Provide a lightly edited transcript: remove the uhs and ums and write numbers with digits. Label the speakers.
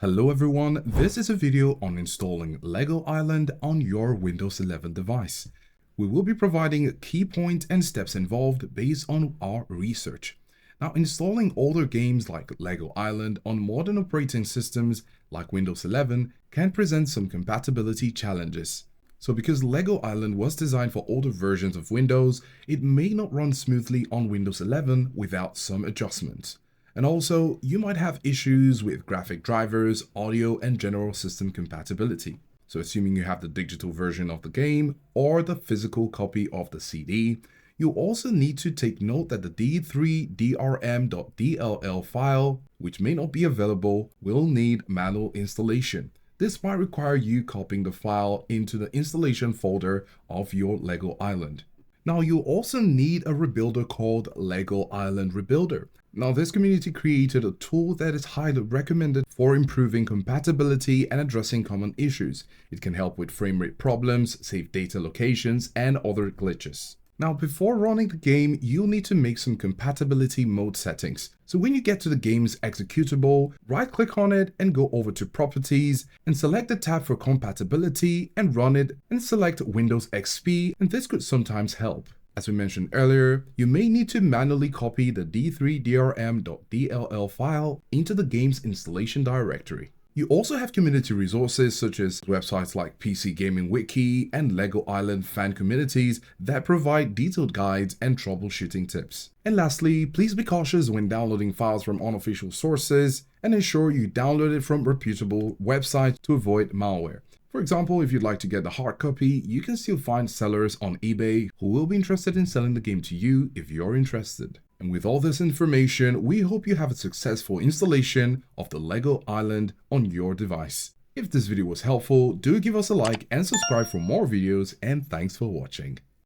Speaker 1: Hello everyone, this is a video on installing Lego Island on your Windows 11 device. We will be providing key points and steps involved based on our research. Now, installing older games like Lego Island on modern operating systems like Windows 11 can present some compatibility challenges. So because Lego Island was designed for older versions of Windows, it may not run smoothly on Windows 11 without some adjustments. And also, you might have issues with graphic drivers, audio, and general system compatibility. So assuming you have the digital version of the game or the physical copy of the CD, you also need to take note that the d3drm.dll file, which may not be available, will need manual installation. This might require you copying the file into the installation folder of your Lego Island. Now, you'll also need a rebuilder called Lego Island Rebuilder. Now, this community created a tool that is highly recommended for improving compatibility and addressing common issues. It can help with frame rate problems, save data locations, and other glitches. Now, before running the game, you'll need to make some compatibility mode settings. So when you get to the game's executable, right-click on it and go over to Properties and select the tab for compatibility and run it and select Windows XP, and this could sometimes help. As we mentioned earlier, you may need to manually copy the d3drm.dll file into the game's installation directory. You also have community resources such as websites like PC Gaming Wiki and Lego Island fan communities that provide detailed guides and troubleshooting tips. And lastly, please be cautious when downloading files from unofficial sources and ensure you download it from reputable websites to avoid malware. For example, if you'd like to get the hard copy, you can still find sellers on eBay who will be interested in selling the game to you if you're interested. And with all this information, we hope you have a successful installation of the Lego Island on your device. If this video was helpful, do give us a like and subscribe for more videos, and thanks for watching.